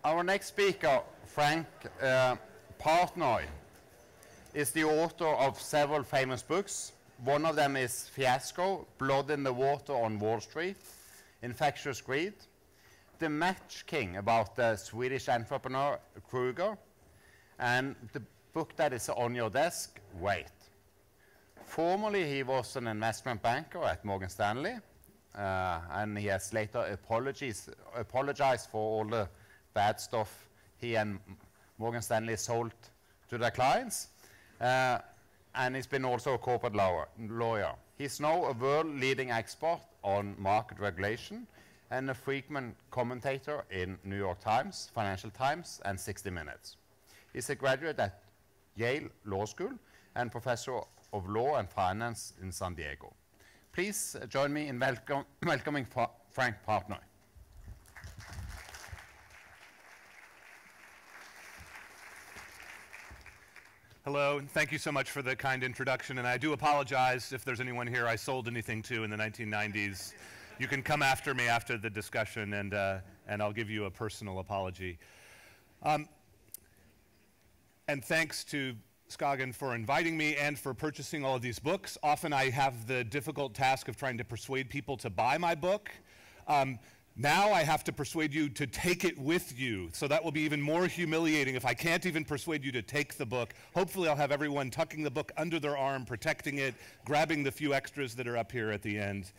Our next speaker, Frank Partnoy, is the author of several famous books. One of them is Fiasco, Blood in the Water on Wall Street, Infectious Greed, The Match King, about the Swedish entrepreneur Kruger, and the book that is on your desk, Wait. Formerly, he was an investment banker at Morgan Stanley, and he has later apologized for all the bad stuff he and Morgan Stanley sold to their clients. And he's been also a corporate lawyer. He's now a world-leading expert on market regulation and a frequent commentator in New York Times, Financial Times, and 60 Minutes. He's a graduate at Yale Law School and professor of law and finance in San Diego. Please join me in welcoming Frank Partnoy. Hello, and thank you so much for the kind introduction. And I do apologize if there's anyone here I sold anything to in the 1990s. You can come after me after the discussion, and I'll give you a personal apology. And thanks to SKAGEN for inviting me and for purchasing all of these books. Often I have the difficult task of trying to persuade people to buy my book. Now I have to persuade you to take it with you, so that will be even more humiliating if I can't even persuade you to take the book. Hopefully I'll have everyone tucking the book under their arm, protecting it, grabbing the few extras that are up here at the end.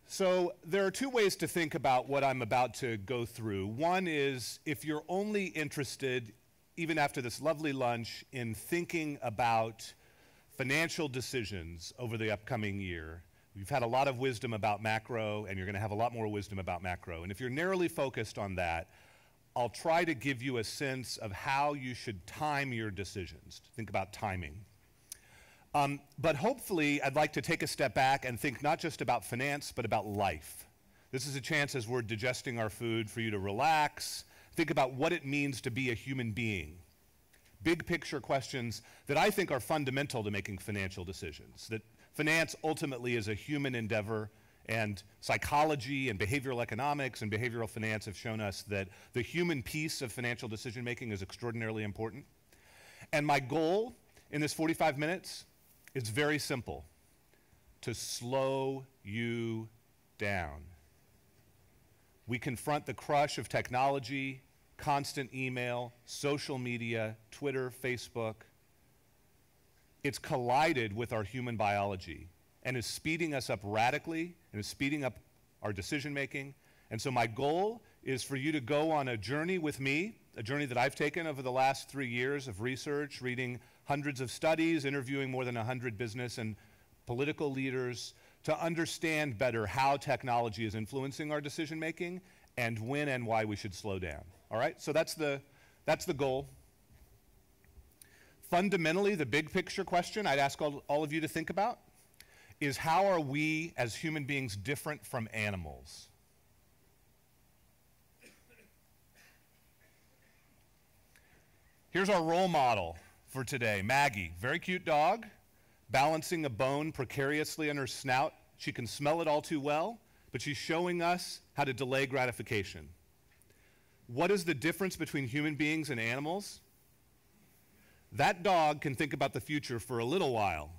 So there are two ways to think about what I'm about to go through. One is, if you're only interested, even after this lovely lunch, in thinking about financial decisions over the upcoming year. You've had a lot of wisdom about macro, and you're going to have a lot more wisdom about macro. And if you're narrowly focused on that, I'll try to give you a sense of how you should time your decisions. Think about timing. But hopefully, I'd like to take a step back and think not just about finance, but about life. This is a chance, as we're digesting our food, for you to relax, think about what it means to be a human being. Big picture questions that I think are fundamental to making financial decisions. That finance ultimately is a human endeavor, and psychology and behavioral economics and behavioral finance have shown us that the human piece of financial decision making is extraordinarily important. And my goal in this 45 minutes is very simple: to slow you down. We confront the crush of technology, constant email, social media, Twitter, Facebook. It's collided with our human biology and is speeding us up radically and is speeding up our decision making. And so my goal is for you to go on a journey with me, a journey that I've taken over the last 3 years of research, reading hundreds of studies, interviewing more than 100 business and political leaders, to understand better how technology is influencing our decision making and when and why we should slow down. All right, so that's the goal. Fundamentally, the big picture question I'd ask all of you to think about is, how are we as human beings different from animals? Here's our role model for today, Maggie. Very cute dog, balancing a bone precariously on her snout. She can smell it all too well, but she's showing us how to delay gratification. What is the difference between human beings and animals? That dog can think about the future for a little while.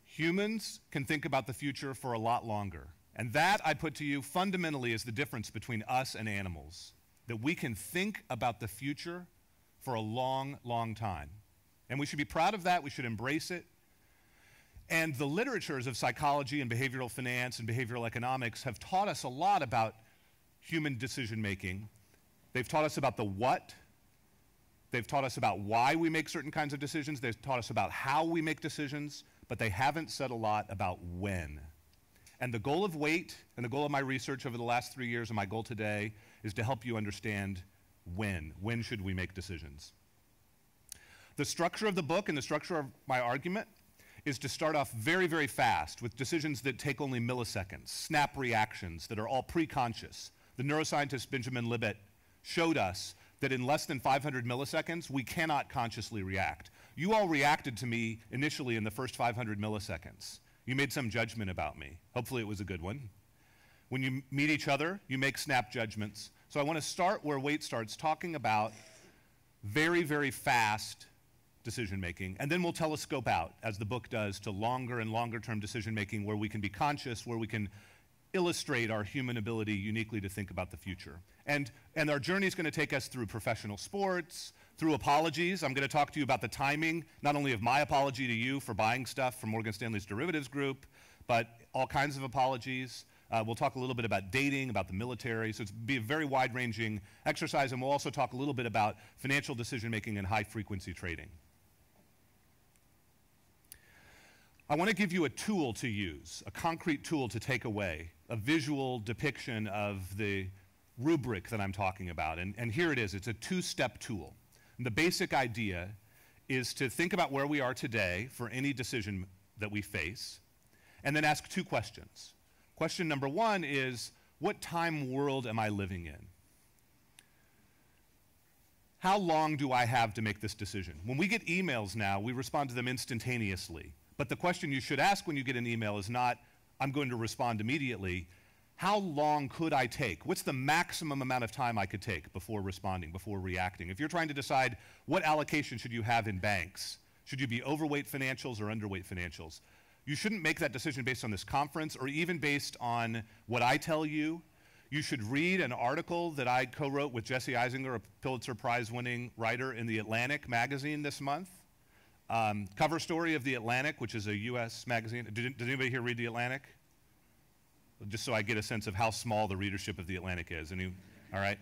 Humans can think about the future for a lot longer. And that, I put to you, fundamentally is the difference between us and animals. That we can think about the future for a long, long time. And we should be proud of that. We should embrace it. And the literatures of psychology and behavioral finance and behavioral economics have taught us a lot about human decision making. They've taught us about the what. They've taught us about why we make certain kinds of decisions. They've taught us about how we make decisions, but they haven't said a lot about when. And the goal of Wait, and the goal of my research over the last 3 years, and my goal today, is to help you understand when. When should we make decisions? The structure of the book and the structure of my argument is to start off very, very fast with decisions that take only milliseconds, snap reactions that are all pre-conscious. The neuroscientist Benjamin Libet showed us that in less than 500 milliseconds, we cannot consciously react. You all reacted to me initially in the first 500 milliseconds. You made some judgment about me. Hopefully it was a good one. When you meet each other, you make snap judgments. So I want to start where Waite starts, talking about very, very fast decision making, and then we'll telescope out, as the book does, to longer and longer term decision making where we can be conscious, where we can illustrate our human ability uniquely to think about the future. And our journey is going to take us through professional sports, through apologies. I'm going to talk to you about the timing, not only of my apology to you for buying stuff from Morgan Stanley's derivatives group, but all kinds of apologies. We'll talk a little bit about dating, about the military. So it's be a very wide-ranging exercise, and we'll also talk a little bit about financial decision-making and high-frequency trading. I want to give you a tool to use, a concrete tool to take away, a visual depiction of the rubric that I'm talking about. And here it is. It's a two-step tool. And the basic idea is to think about where we are today for any decision that we face, and then ask two questions. Question number one is, what time world am I living in? How long do I have to make this decision? When we get emails now, we respond to them instantaneously. But the question you should ask when you get an email is not, I'm going to respond immediately. How long could I take? What's the maximum amount of time I could take before responding, before reacting? If you're trying to decide what allocation should you have in banks, should you be overweight financials or underweight financials? You shouldn't make that decision based on this conference or even based on what I tell you. You should read an article that I co-wrote with Jesse Eisinger, a Pulitzer Prize-winning writer, in The Atlantic magazine this month. Cover story of The Atlantic, which is a U.S. magazine. Did anybody here read The Atlantic? Just so I get a sense of how small the readership of The Atlantic is. All right.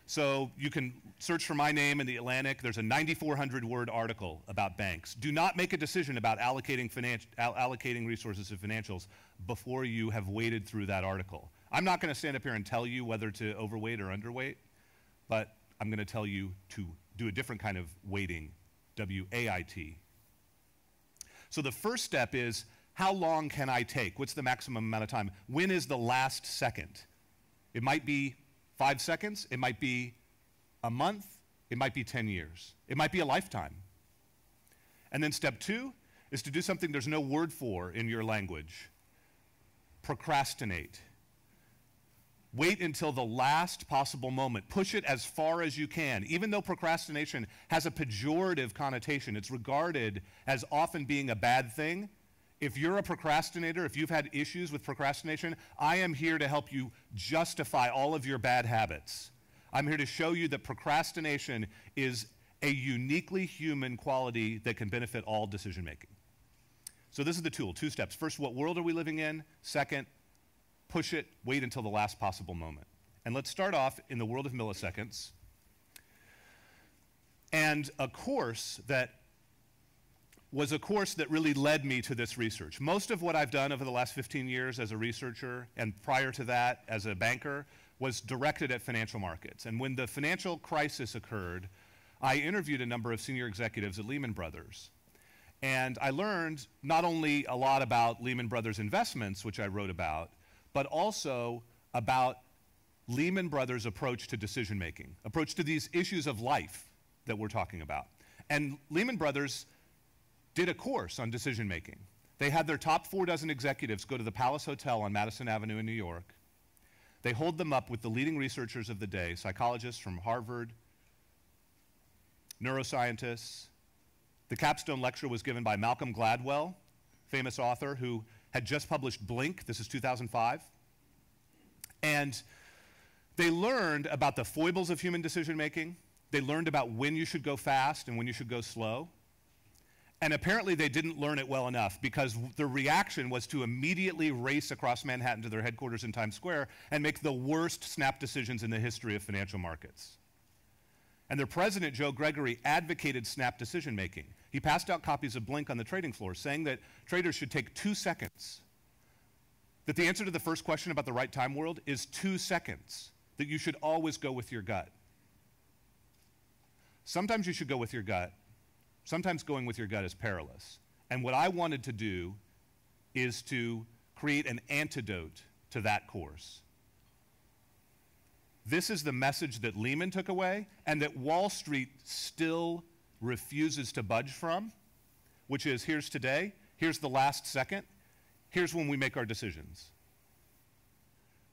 So you can search for my name in The Atlantic. There's a 9,400-word article about banks. Do not make a decision about allocating resources to financials before you have waded through that article. I'm not going to stand up here and tell you whether to overweight or underweight, but I'm going to tell you to do a different kind of weighting, W-A-I-T. So the first step is, how long can I take? What's the maximum amount of time? When is the last second? It might be 5 seconds. It might be a month. It might be 10 years. It might be a lifetime. And then step two is to do something there's no word for in your language. Procrastinate. Wait until the last possible moment. Push it as far as you can. Even though procrastination has a pejorative connotation, it's regarded as often being a bad thing. If you're a procrastinator, if you've had issues with procrastination, I am here to help you justify all of your bad habits. I'm here to show you that procrastination is a uniquely human quality that can benefit all decision making. So this is the tool, 2 steps. First, what world are we living in? Second, push it, wait until the last possible moment. And let's start off in the world of milliseconds. And a course that was a course that really led me to this research. Most of what I've done over the last 15 years as a researcher, and prior to that as a banker, was directed at financial markets. And when the financial crisis occurred, I interviewed a number of senior executives at Lehman Brothers. And I learned not only a lot about Lehman Brothers investments, which I wrote about, but also about Lehman Brothers' approach to decision making, approach to these issues of life that we're talking about. And Lehman Brothers did a course on decision making. They had their top 4 dozen executives go to the Palace Hotel on Madison Avenue in New York. They hold them up with the leading researchers of the day, psychologists from Harvard, neuroscientists. The capstone lecture was given by Malcolm Gladwell, famous author who had just published Blink. This is 2005. And they learned about the foibles of human decision making. They learned about when you should go fast and when you should go slow. And apparently they didn't learn it well enough, because the reaction was to immediately race across Manhattan to their headquarters in Times Square and make the worst snap decisions in the history of financial markets. And their president, Joe Gregory, advocated snap decision making. He passed out copies of Blink on the trading floor, saying that traders should take 2 seconds. That the answer to the first question about the right time world is 2 seconds. That you should always go with your gut. Sometimes you should go with your gut. Sometimes going with your gut is perilous. And what I wanted to do is to create an antidote to that course. This is the message that Lehman took away and that Wall Street still refuses to budge from, which is, here's today, here's the last second, here's when we make our decisions.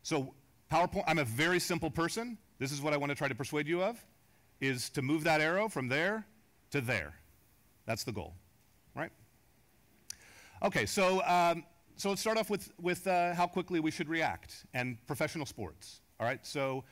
So PowerPoint, I'm a very simple person. this is what I want to try to persuade you of, is to move that arrow from there to there. That's the goal, right? Okay, so let's start off with how quickly we should react and professional sports, all right? So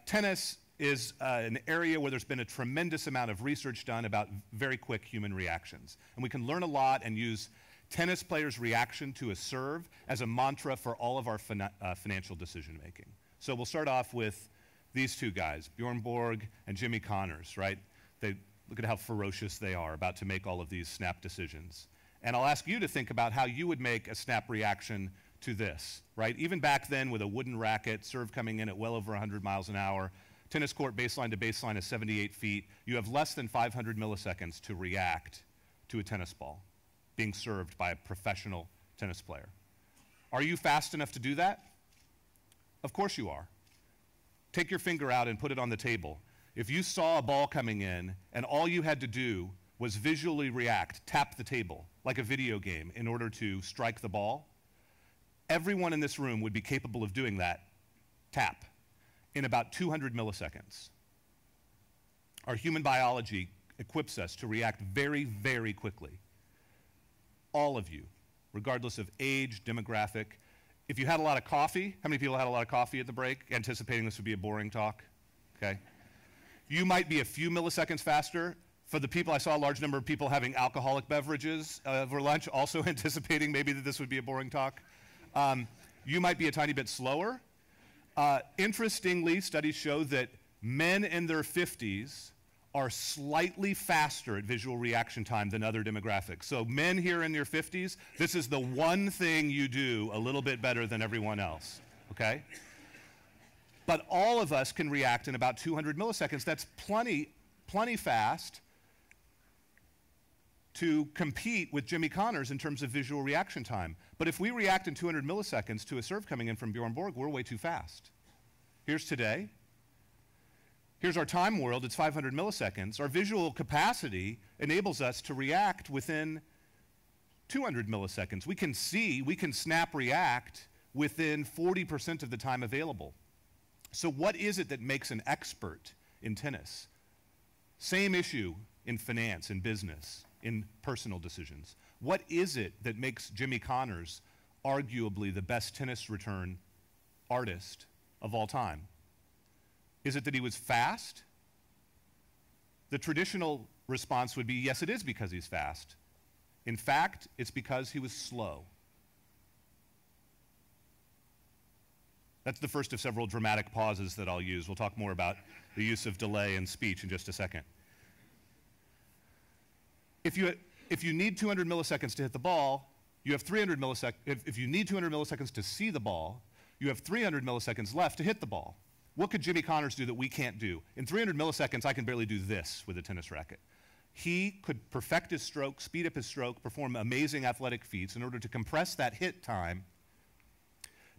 tennis is an area where there's been a tremendous amount of research done about very quick human reactions. And we can learn a lot and use tennis players' reaction to a serve as a mantra for all of our financial decision making. So we'll start off with these two guys, Bjorn Borg and Jimmy Connors, right? Look at how ferocious they are about to make all of these snap decisions. And I'll ask you to think about how you would make a snap reaction to this, right? Even back then with a wooden racket, serve coming in at well over 100 miles an hour, tennis court baseline to baseline is 78 feet, you have less than 500 milliseconds to react to a tennis ball being served by a professional tennis player. Are you fast enough to do that? Of course you are. Take your finger out and put it on the table. If you saw a ball coming in and all you had to do was visually react, tap the table like a video game in order to strike the ball, everyone in this room would be capable of doing that, tap, in about 200 milliseconds. Our human biology equips us to react very, very quickly. All of you, regardless of age, demographic. If you had a lot of coffee, how many people had a lot of coffee at the break, anticipating this would be a boring talk? Okay. You might be a few milliseconds faster. For the people, I saw a large number of people having alcoholic beverages for lunch, also anticipating maybe that this would be a boring talk. You might be a tiny bit slower. Interestingly, studies show that men in their 50s are slightly faster at visual reaction time than other demographics. So men here in your 50s, this is the one thing you do a little bit better than everyone else, okay? But all of us can react in about 200 milliseconds. That's plenty fast to compete with Jimmy Connors in terms of visual reaction time. But if we react in 200 milliseconds to a serve coming in from Bjorn Borg, we're way too fast. Here's today. Here's our time world, it's 500 milliseconds. Our visual capacity enables us to react within 200 milliseconds. We can see, we can snap react within 40% of the time available. So what is it that makes an expert in tennis? Same issue in finance, in business, in personal decisions. What is it that makes Jimmy Connors arguably the best tennis return artist of all time? Is it that he was fast? The traditional response would be, yes, it is because he's fast. In fact, it's because he was slow. That's the first of several dramatic pauses that I'll use. We'll talk more about the use of delay in speech in just a second. If you need 200 milliseconds to hit the ball, you have 300 milliseconds. If you need 200 milliseconds to see the ball, you have 300 milliseconds left to hit the ball. What could Jimmy Connors do that we can't do? In 300 milliseconds, I can barely do this with a tennis racket. He could perfect his stroke, speed up his stroke, perform amazing athletic feats in order to compress that hit time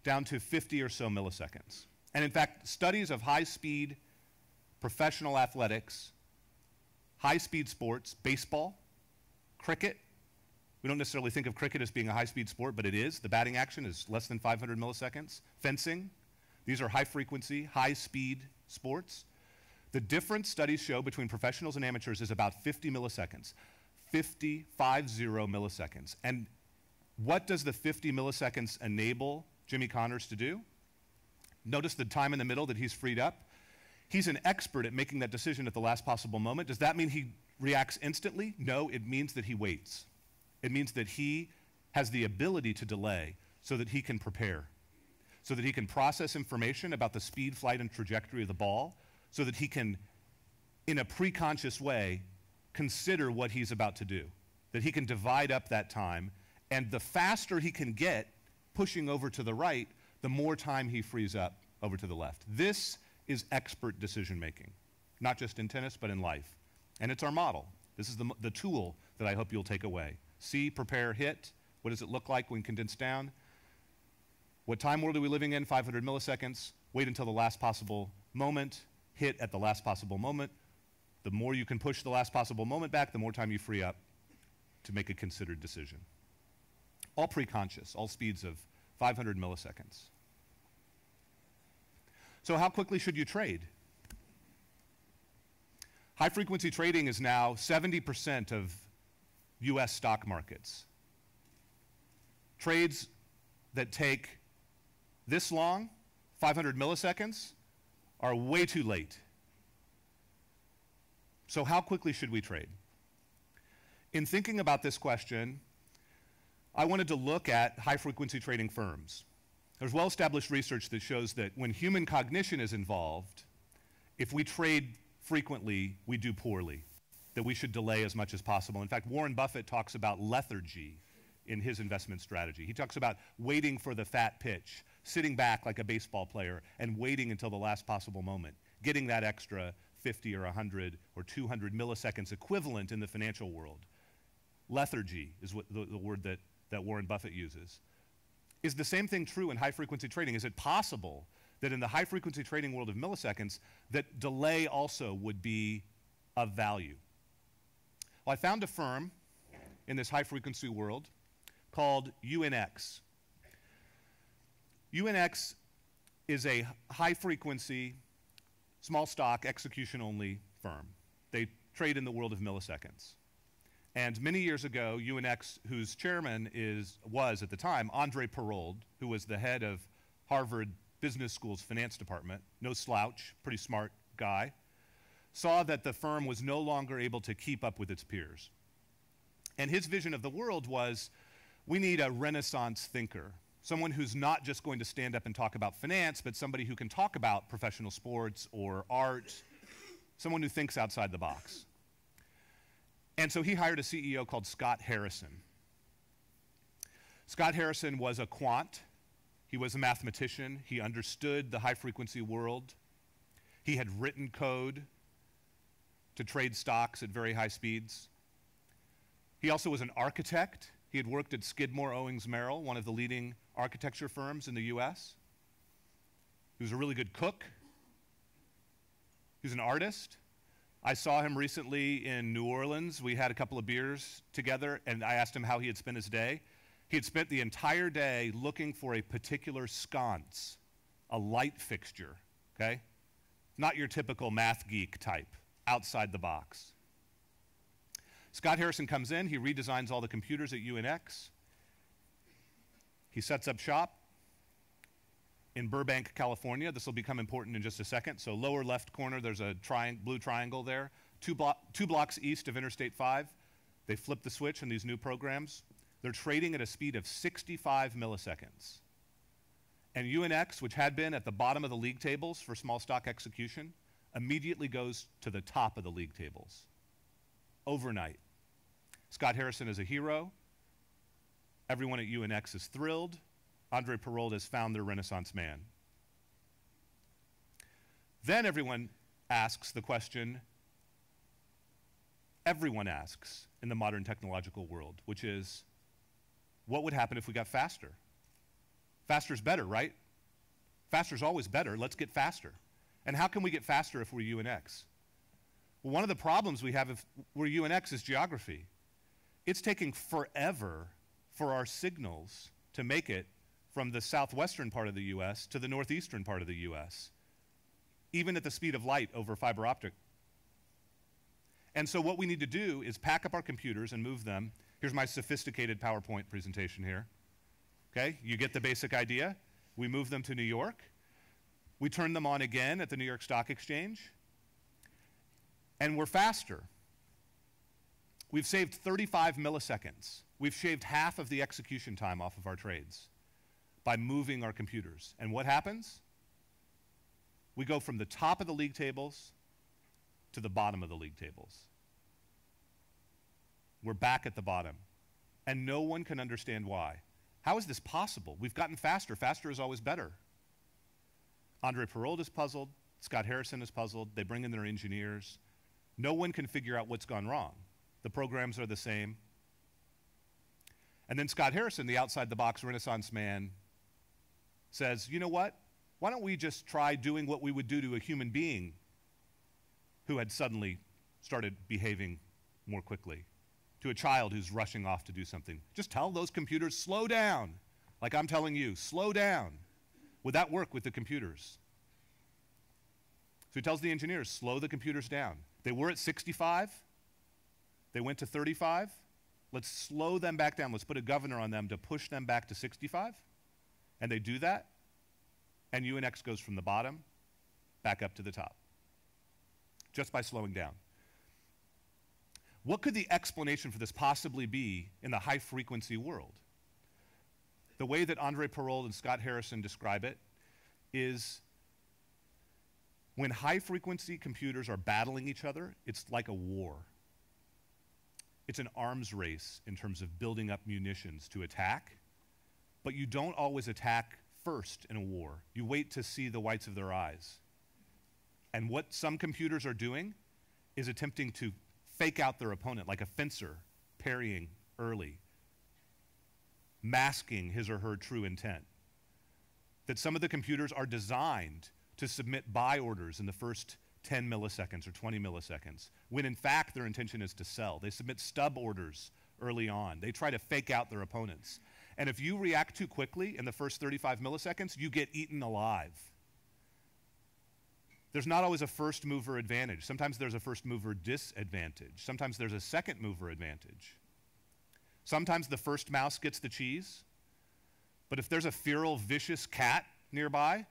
down to 50 or so milliseconds. And in fact, studies of high-speed professional athletics, high-speed sports, baseball, cricket. We don't necessarily think of cricket as being a high-speed sport, but it is. The batting action is less than 500 milliseconds. Fencing. These are high-frequency, high-speed sports. The difference studies show between professionals and amateurs is about 50 milliseconds. 50 milliseconds. And what does the 50 milliseconds enable Jimmy Connors to do? Notice the time in the middle that he's freed up. He's an expert at making that decision at the last possible moment. Does that mean he reacts instantly? No, it means that he waits. It means that he has the ability to delay so that he can prepare, so that he can process information about the speed, flight, and trajectory of the ball, so that he can, in a pre-conscious way, consider what he's about to do, that he can divide up that time, and the faster he can get pushing over to the right, the more time he frees up over to the left. This is expert decision-making, not just in tennis, but in life. And it's our model. This is the tool that I hope you'll take away. See, prepare, hit. What does it look like when condensed down? What time world are we living in? 500 milliseconds. Wait until the last possible moment. Hit at the last possible moment. The more you can push the last possible moment back, the more time you free up to make a considered decision. All pre-conscious, all speeds of 500 milliseconds. So how quickly should you trade? High-frequency trading is now 70% of US stock markets. Trades that take this long, 500 milliseconds, are way too late. So how quickly should we trade? In thinking about this question, I wanted to look at high-frequency trading firms. There's well-established research that shows that when human cognition is involved, if we trade frequently, we do poorly, that we should delay as much as possible. In fact, Warren Buffett talks about lethargy in his investment strategy. He talks about waiting for the fat pitch, sitting back like a baseball player and waiting until the last possible moment, getting that extra 50 or 100 or 200 milliseconds equivalent in the financial world. Lethargy is what the word that Warren Buffett uses. Is the same thing true in high-frequency trading? Is it possible that in the high-frequency trading world of milliseconds, that delay also would be of value? Well, I found a firm in this high-frequency world called UNX. UNX is a high-frequency, small stock, execution-only firm. They trade in the world of milliseconds. And many years ago, UNX, whose chairman was at the time Andre Parold, who was the head of Harvard Business School's finance department, no slouch, pretty smart guy, saw that the firm was no longer able to keep up with its peers. And his vision of the world was, we need a Renaissance thinker, someone who's not just going to stand up and talk about finance, but somebody who can talk about professional sports or art, someone who thinks outside the box. And so he hired a CEO called Scott Harrison. Scott Harrison was a quant. He was a mathematician. He understood the high-frequency world. He had written code to trade stocks at very high speeds. He also was an architect. He had worked at Skidmore, Owings Merrill, one of the leading architecture firms in the US. He was a really good cook. He was an artist. I saw him recently in New Orleans. We had a couple of beers together, and I asked him how he had spent his day. He had spent the entire day looking for a particular sconce, a light fixture, okay? Not your typical math geek type, outside the box. Scott Harrison comes in, he redesigns all the computers at UNX. He sets up shop in Burbank, California. This will become important in just a second. So lower left corner, there's a blue triangle there. Two blocks east of Interstate 5. They flip the switch in these new programs. They're trading at a speed of 65 milliseconds. And UNX, which had been at the bottom of the league tables for small stock execution, immediately goes to the top of the league tables. Overnight. Scott Harrison is a hero. Everyone at UNX is thrilled. Andre Parold has found their Renaissance man. Then everyone asks the question everyone asks in the modern technological world, which is, what would happen if we got faster? Faster's better, right? Faster's always better. Let's get faster. And how can we get faster if we're UNX? Well, one of the problems we have if we're UNX is geography. It's taking forever for our signals to make it from the southwestern part of the US to the northeastern part of the US, even at the speed of light over fiber optic. And so what we need to do is pack up our computers and move them. Here's my sophisticated PowerPoint presentation here. Okay, you get the basic idea. We move them to New York. We turn them on again at the New York Stock Exchange. And we're faster. We've saved 35 milliseconds. We've shaved half of the execution time off of our trades by moving our computers. And what happens? We go from the top of the league tables to the bottom of the league tables. We're back at the bottom. And no one can understand why. How is this possible? We've gotten faster. Faster is always better. Andre Parold is puzzled. Scott Harrison is puzzled. They bring in their engineers. No one can figure out what's gone wrong. The programs are the same. And then Scott Harrison, the outside-the-box Renaissance man, says, you know what? Why don't we just try doing what we would do to a human being who had suddenly started behaving more quickly, to a child who's rushing off to do something. Just tell those computers, slow down, like I'm telling you, slow down. Would that work with the computers? So he tells the engineers, slow the computers down. They were at 65. They went to 35. Let's slow them back down. Let's put a governor on them to push them back to 65. And they do that. And UNX goes from the bottom back up to the top, just by slowing down. What could the explanation for this possibly be in the high-frequency world? The way that Andre Perol and Scott Harrison describe it is when high-frequency computers are battling each other, it's like a war. It's an arms race in terms of building up munitions to attack, but you don't always attack first in a war. You wait to see the whites of their eyes. And what some computers are doing is attempting to fake out their opponent, like a fencer parrying early, masking his or her true intent. That some of the computers are designed to submit buy orders in the first 10 milliseconds or 20 milliseconds, when in fact their intention is to sell. They submit stub orders early on. They try to fake out their opponents. And if you react too quickly in the first 35 milliseconds, you get eaten alive. There's not always a first mover advantage. Sometimes there's a first mover disadvantage. Sometimes there's a second mover advantage. Sometimes the first mouse gets the cheese, but if there's a feral, vicious cat nearby,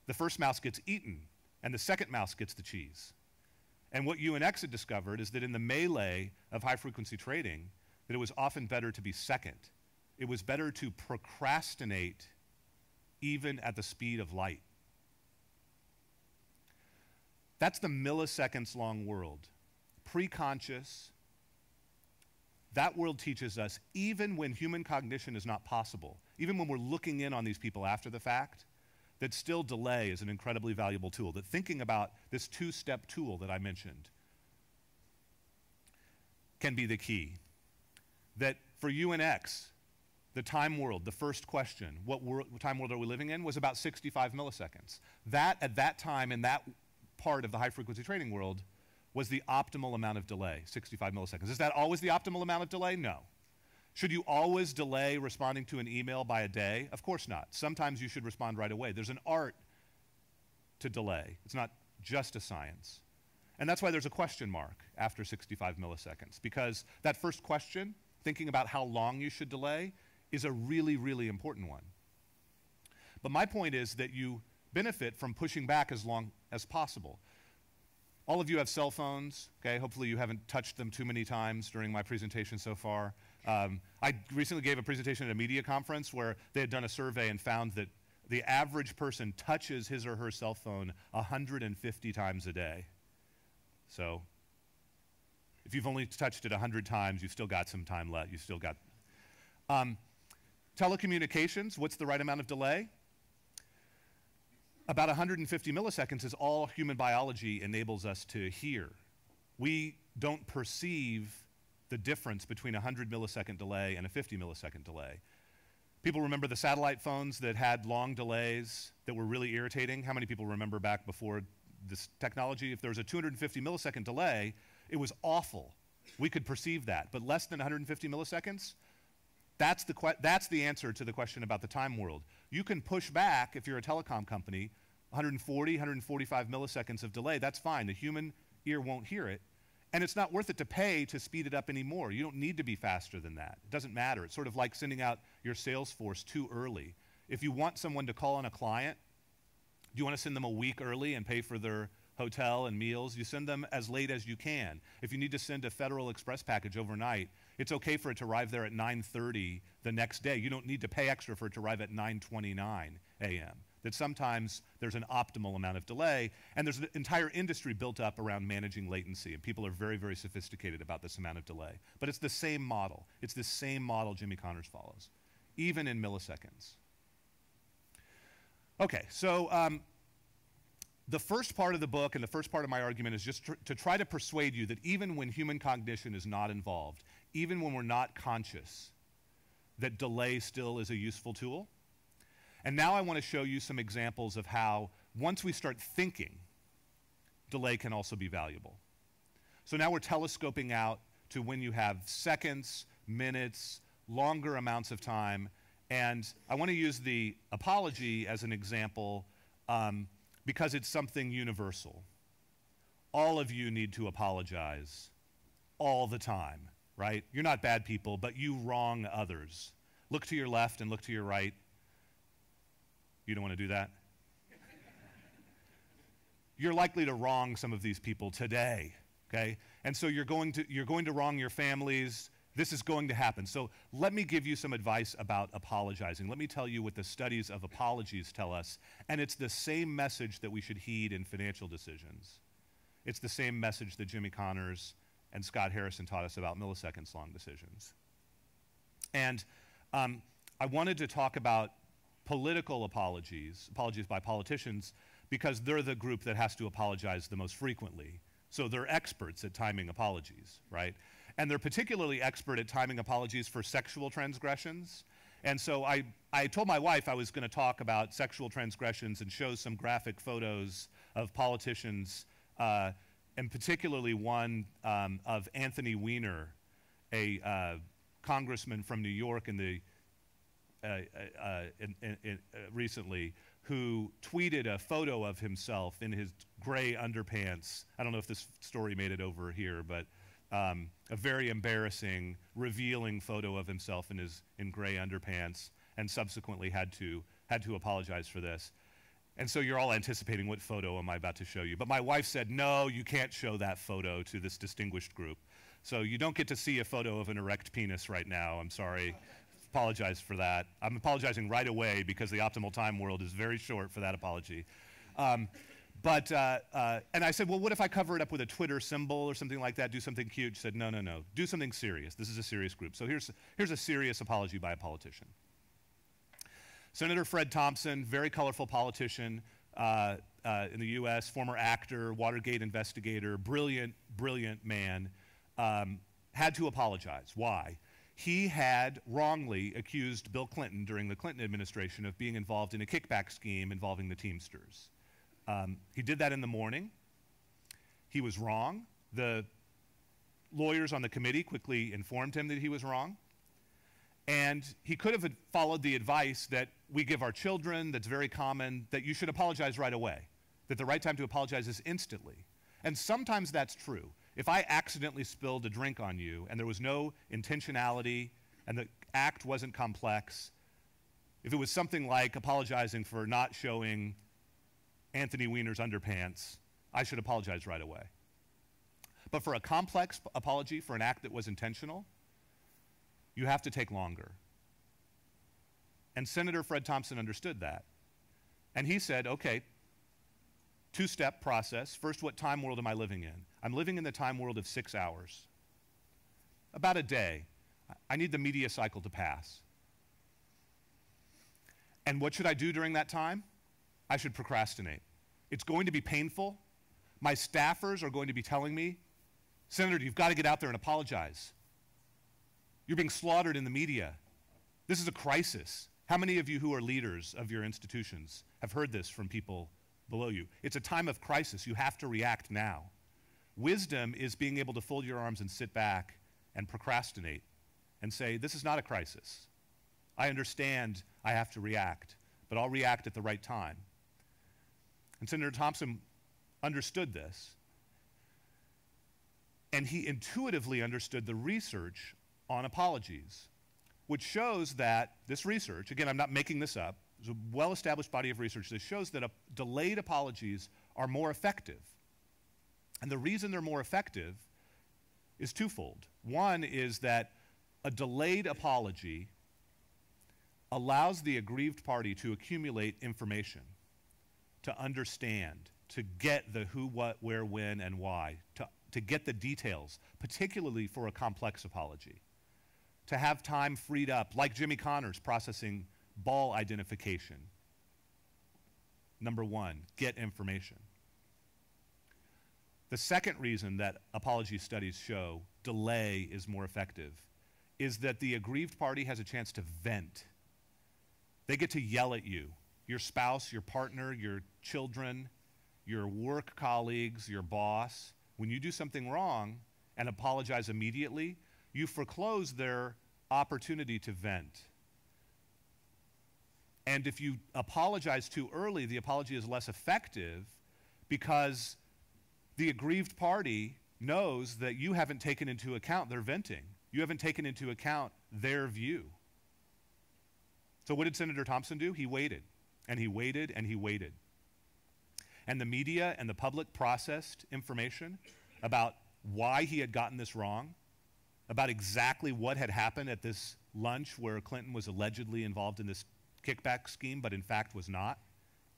the first mouse gets eaten, and the second mouse gets the cheese. And what UNX had discovered is that in the melee of high-frequency trading, that it was often better to be second. It was better to procrastinate even at the speed of light. That's the milliseconds-long world. Pre-conscious. That world teaches us, even when human cognition is not possible, even when we're looking in on these people after the fact, that still delay is an incredibly valuable tool, that thinking about this two-step tool that I mentioned can be the key. That for UNX, the time world, the first question, what time world are we living in, was about 65 milliseconds. That, at that time, in that part of the high-frequency trading world, was the optimal amount of delay, 65 milliseconds. Is that always the optimal amount of delay? No. Should you always delay responding to an email by a day? Of course not. Sometimes you should respond right away. There's an art to delay. It's not just a science. And that's why there's a question mark after 65 milliseconds, because that first question, thinking about how long you should delay, is a really, really important one. But my point is that you benefit from pushing back as long as possible. All of you have cell phones, okay? Hopefully you haven't touched them too many times during my presentation so far. I recently gave a presentation at a media conference where they had done a survey and found that the average person touches his or her cell phone 150 times a day. So if you've only touched it 100 times, you've still got some time left. You've still got... telecommunications, what's the right amount of delay? About 150 milliseconds is all human biology enables us to hear. We don't perceive the difference between a 100 millisecond delay and a 50 millisecond delay. People remember the satellite phones that had long delays that were really irritating? How many people remember back before this technology? If there was a 250 millisecond delay, it was awful. We could perceive that, but less than 150 milliseconds, that's the answer to the question about the time world. You can push back, if you're a telecom company, 140, 145 milliseconds of delay, that's fine. The human ear won't hear it. And it's not worth it to pay to speed it up anymore. You don't need to be faster than that. It doesn't matter. It's sort of like sending out your sales force too early. If you want someone to call on a client, do you want to send them a week early and pay for their hotel and meals? You send them as late as you can. If you need to send a Federal Express package overnight, it's okay for it to arrive there at 9:30 the next day. You don't need to pay extra for it to arrive at 9:29 a.m. That sometimes there's an optimal amount of delay, and there's an entire industry built up around managing latency, and people are very, very sophisticated about this amount of delay. But it's the same model. It's the same model Jimmy Connors follows, even in milliseconds. Okay, so the first part of the book and the first part of my argument is just to try to persuade you that even when human cognition is not involved, even when we're not conscious, that delay still is a useful tool. And now I want to show you some examples of how, once we start thinking, delay can also be valuable. So now we're telescoping out to when you have seconds, minutes, longer amounts of time. And I want to use the apology as an example because it's something universal. all of you need to apologize all the time, right? You're not bad people, but you wrong others. Look to your left and look to your right. You don't want to do that? You're likely to wrong some of these people today, okay? And so you're going to wrong your families. This is going to happen. So let me give you some advice about apologizing. Let me tell you what the studies of apologies tell us. And it's the same message that we should heed in financial decisions. It's the same message that Jimmy Connors and Scott Harrison taught us about milliseconds long decisions. And I wanted to talk about political apologies by politicians, because they're the group that has to apologize the most frequently. So they're experts at timing apologies, right? And they're particularly expert at timing apologies for sexual transgressions. And so I told my wife I was going to talk about sexual transgressions and show some graphic photos of politicians, and particularly one of Anthony Weiner, a congressman from New York recently, who tweeted a photo of himself in his gray underpants. I don't know if this story made it over here, but a very embarrassing, revealing photo of himself in gray underpants, and subsequently had to apologize for this. And so you're all anticipating, what photo am I about to show you? But my wife said, no, you can't show that photo to this distinguished group. So you don't get to see a photo of an erect penis right now. I'm sorry. Apologize for that. I'm apologizing right away, because the optimal time world is very short for that apology. And I said, well, what if I cover it up with a Twitter symbol or something like that, do something cute? She said, no, no, no, do something serious. This is a serious group. So here's a serious apology by a politician. Senator Fred Thompson, very colorful politician in the US, former actor, Watergate investigator, brilliant, brilliant man, had to apologize. Why? He had wrongly accused Bill Clinton during the Clinton administration of being involved in a kickback scheme involving the Teamsters. He did that in the morning. He was wrong. The lawyers on the committee quickly informed him that he was wrong. And he could have followed the advice that we give our children, that's very common, that you should apologize right away, that the right time to apologize is instantly. And sometimes that's true. If I accidentally spilled a drink on you and there was no intentionality and the act wasn't complex, if it was something like apologizing for not showing Anthony Weiner's underpants, I should apologize right away. But for a complex apology for an act that was intentional, you have to take longer. And Senator Fred Thompson understood that. And he said, okay, two-step process. First, what time world am I living in? I'm living in the time world of 6 hours. About a day. I need the media cycle to pass. And what should I do during that time? I should procrastinate. It's going to be painful. My staffers are going to be telling me, Senator, you've got to get out there and apologize. You're being slaughtered in the media. This is a crisis. How many of you who are leaders of your institutions have heard this from people below you? It's a time of crisis. You have to react now. Wisdom is being able to fold your arms and sit back and procrastinate and say, this is not a crisis. I understand I have to react, but I'll react at the right time. And Senator Thompson understood this, and he intuitively understood the research on apologies, which shows that this research, again, I'm not making this up, there's a well-established body of research that shows that delayed apologies are more effective. And the reason they're more effective is twofold. One is that a delayed apology allows the aggrieved party to accumulate information, to understand, to get the who, what, where, when, and why, to get the details, particularly for a complex apology. To have time freed up, like Jimmy Connors processing ball identification. Number one, get information. The second reason that apology studies show delay is more effective is that the aggrieved party has a chance to vent. They get to yell at you, your spouse, your partner, your children, your work colleagues, your boss. When you do something wrong and apologize immediately, you foreclose their opportunity to vent. And if you apologize too early, the apology is less effective because the aggrieved party knows that you haven't taken into account their venting. You haven't taken into account their view. So what did Senator Thompson do? He waited, and he waited, and he waited. And the media and the public processed information about why he had gotten this wrong, about exactly what had happened at this lunch where Clinton was allegedly involved in this kickback scheme, but in fact was not.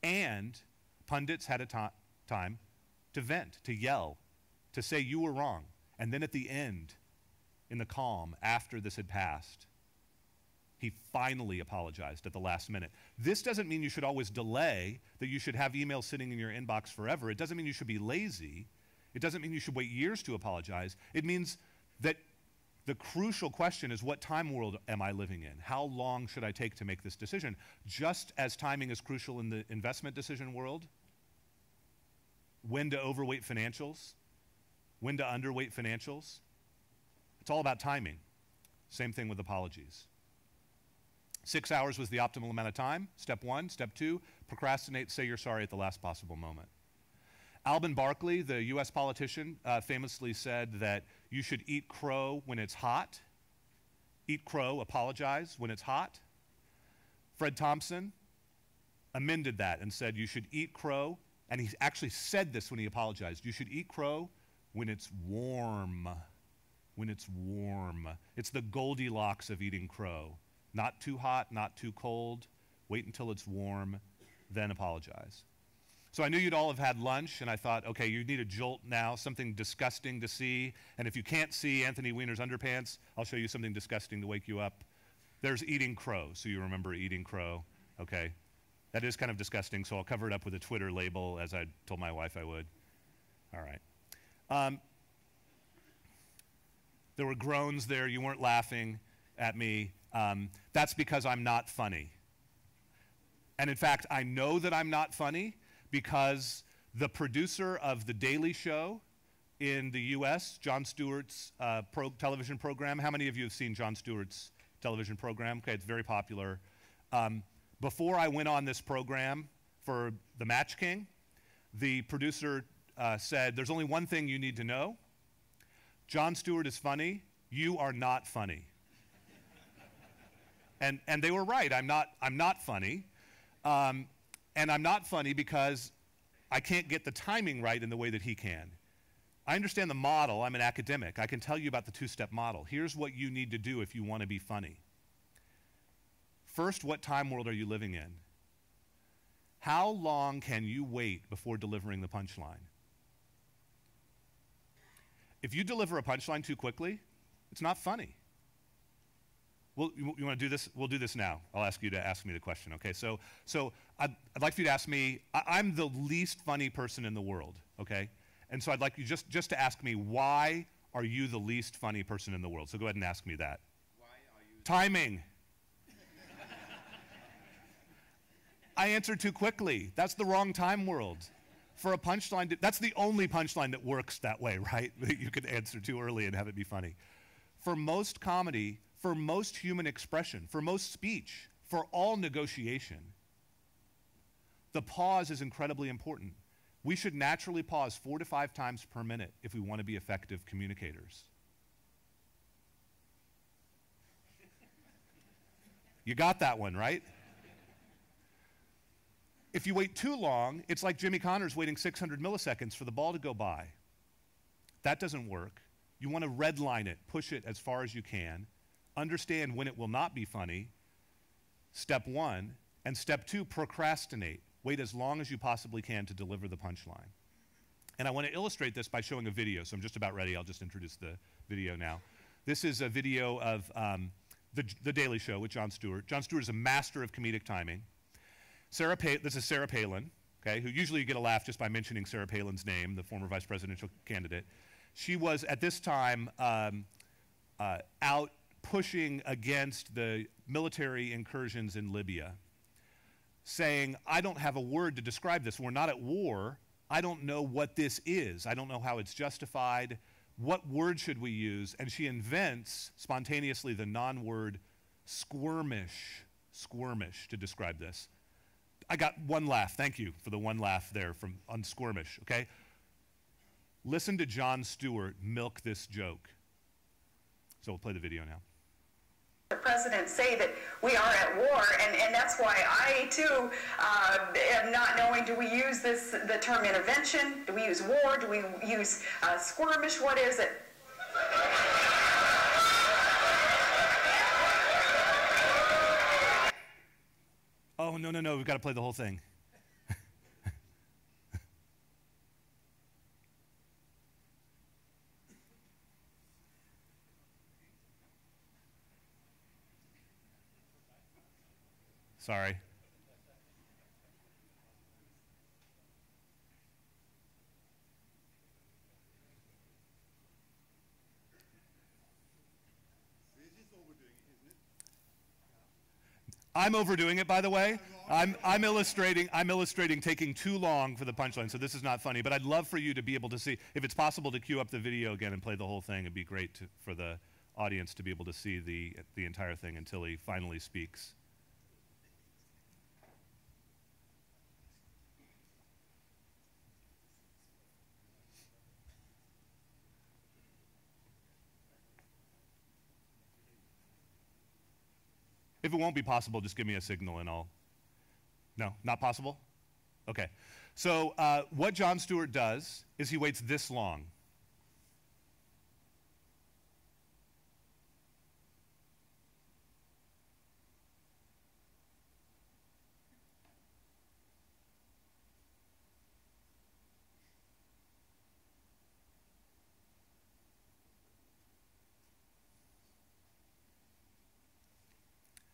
And pundits had a time to vent, to yell, to say you were wrong. And then at the end, in the calm, after this had passed, he finally apologized at the last minute. This doesn't mean you should always delay, that you should have emails sitting in your inbox forever. It doesn't mean you should be lazy. It doesn't mean you should wait years to apologize. It means that the crucial question is, what time world am I living in? How long should I take to make this decision? Just as timing is crucial in the investment decision world, when to overweight financials, when to underweight financials, it's all about timing. Same thing with apologies. 6 hours was the optimal amount of time, step one. Step two, procrastinate, say you're sorry at the last possible moment. Alban Barkley, the US politician, famously said that you should eat crow when it's hot. Eat crow, apologize when it's hot. Fred Thompson amended that and said you should eat crow, and he actually said this when he apologized, you should eat crow when it's warm. When it's warm. It's the Goldilocks of eating crow. Not too hot, not too cold. Wait until it's warm, then apologize. So I knew you'd all have had lunch, and I thought, okay, you need a jolt now, something disgusting to see. And if you can't see Anthony Weiner's underpants, I'll show you something disgusting to wake you up. There's eating crow, so you remember eating crow. Okay, that is kind of disgusting, so I'll cover it up with a Twitter label, as I told my wife I would. All right. There were groans there. You weren't laughing at me. That's because I'm not funny. And in fact, I know that I'm not funny because the producer of The Daily Show in the US, Jon Stewart's television program, how many of you have seen Jon Stewart's television program? Okay, it's very popular. Before I went on this program for The Match King, the producer said, there's only one thing you need to know. Jon Stewart is funny. You are not funny. And they were right. I'm not funny. And I'm not funny because I can't get the timing right in the way that he can. I understand the model. I'm an academic. I can tell you about the two-step model. Here's what you need to do if you want to be funny. First, what time world are you living in? How long can you wait before delivering the punchline? If you deliver a punchline too quickly, it's not funny. Well, you want to do this? We'll do this now. I'll ask you to ask me the question, okay? So I'd like for you to ask me, I'm the least funny person in the world, okay? And so I'd like you just to ask me, why are you the least funny person in the world? So go ahead and ask me that. Why are you... Timing. I answered too quickly. That's the wrong time world. For a punchline, that's the only punchline that works that way, right? That you can answer too early and have it be funny. For most comedy, for most human expression, for most speech, for all negotiation, the pause is incredibly important. We should naturally pause 4 to 5 times per minute if we want to be effective communicators. You got that one, right? If you wait too long, it's like Jimmy Connors waiting 600 milliseconds for the ball to go by. That doesn't work. You want to redline it, push it as far as you can, understand when it will not be funny, step one, and step two, procrastinate. Wait as long as you possibly can to deliver the punchline. And I want to illustrate this by showing a video, so I'm just about ready. I'll just introduce the video now. This is a video of the Daily Show with Jon Stewart. Jon Stewart is a master of comedic timing. This is Sarah Palin, okay, who usually you get a laugh just by mentioning Sarah Palin's name, the former vice presidential candidate. She was, at this time, out pushing against the military incursions in Libya, saying, I don't have a word to describe this. We're not at war. I don't know what this is. I don't know how it's justified. What word should we use? And she invents, spontaneously, the non-word squirmish to describe this. I got one laugh. Thank you for the one laugh there on squirmish, okay? Listen to Jon Stewart milk this joke. So we'll play the video now. The president say that we are at war, and that's why I too am not knowing, do we use the term intervention, do we use war, do we use skirmish, what is it? Oh, no, we've got to play the whole thing. Sorry. I'm overdoing it, by the way. I'm illustrating taking too long for the punchline, so this is not funny. But I'd love for you to be able to see, if it's possible to cue up the video again and play the whole thing. It'd be great for the audience to be able to see the entire thing until he finally speaks. If it won't be possible, just give me a signal and I'll... No, not possible? Okay. So what Jon Stewart does is he waits this long.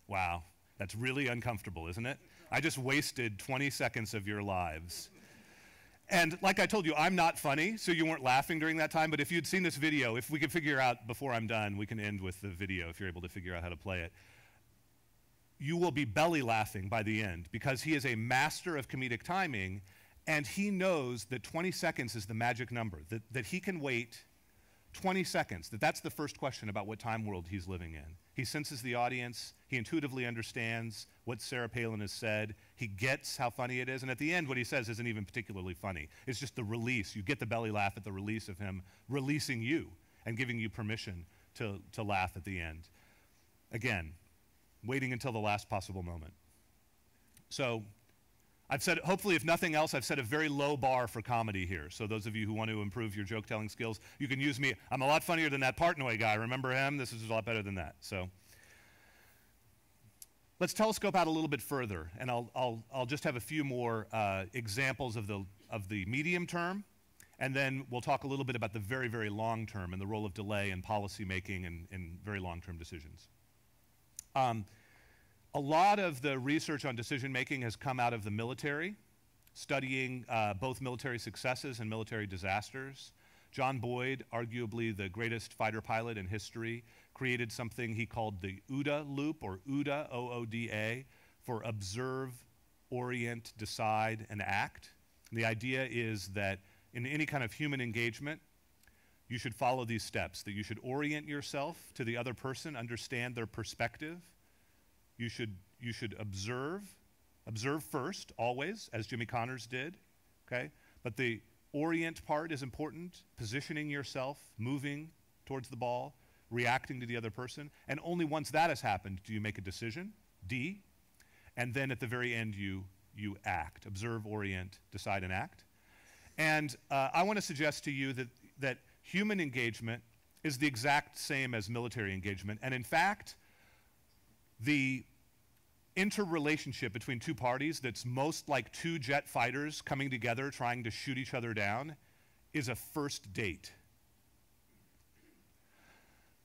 Wow, that's really uncomfortable, isn't it? I just wasted 20 seconds of your lives. And like I told you, I'm not funny, so you weren't laughing during that time, but if you'd seen this video, if we could figure out before I'm done, we can end with the video if you're able to figure out how to play it. You will be belly laughing by the end because he is a master of comedic timing, and he knows that 20 seconds is the magic number, that he can wait 20 seconds, that's the first question about what time world he's living in. He senses the audience, he intuitively understands what Sarah Palin has said, he gets how funny it is, and at the end what he says isn't even particularly funny. It's just the release. You get the belly laugh at the release of him releasing you and giving you permission to laugh at the end. Again, waiting until the last possible moment. So, I've said, hopefully if nothing else, I've set a very low bar for comedy here. So those of you who want to improve your joke telling skills, you can use me. I'm a lot funnier than that Partnoy guy. Remember him? This is a lot better than that. So let's telescope out a little bit further, and I'll just have a few more examples of the medium term, and then we'll talk a little bit about the very, very long term and the role of delay in policy making and very long-term decisions. A lot of the research on decision-making has come out of the military, studying both military successes and military disasters. John Boyd, arguably the greatest fighter pilot in history, created something he called the OODA loop, or OODA, O-O-D-A, for observe, orient, decide, and act. And the idea is that in any kind of human engagement, you should follow these steps, that you should orient yourself to the other person, understand their perspective. You should observe first, always, as Jimmy Connors did, okay? But the orient part is important, positioning yourself, moving towards the ball, reacting to the other person, and only once that has happened do you make a decision, D, and then at the very end you act. Observe, orient, decide, and act. And I want to suggest to you that human engagement is the exact same as military engagement, and in fact, the interrelationship between two parties that's most like two jet fighters coming together trying to shoot each other down is a first date.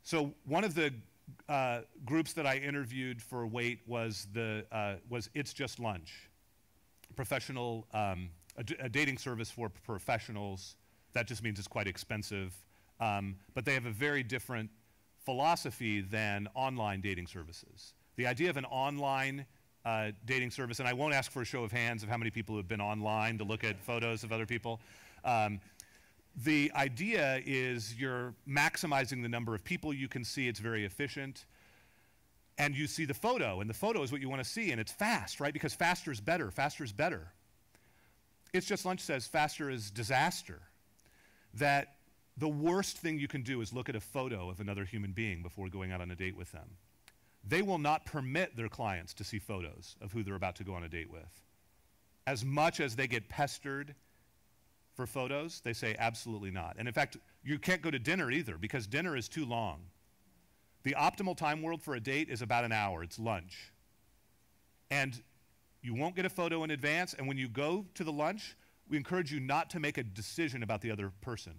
So one of the groups that I interviewed for Wait was It's Just Lunch, professional, a dating service for professionals. That just means it's quite expensive, but they have a very different philosophy than online dating services. The idea of an online dating service, and I won't ask for a show of hands of how many people have been online to look at photos of other people. The idea is you're maximizing the number of people you can see. It's very efficient. And you see the photo, and the photo is what you want to see, and it's fast, right? Because faster is better. Faster is better. It's Just Lunch says faster is disaster. that the worst thing you can do is look at a photo of another human being before going out on a date with them. They will not permit their clients to see photos of who they're about to go on a date with. As much as they get pestered for photos, they say absolutely not. And in fact, you can't go to dinner either because dinner is too long. The optimal time world for a date is about an hour. It's lunch. And you won't get a photo in advance, and when you go to the lunch, we encourage you not to make a decision about the other person.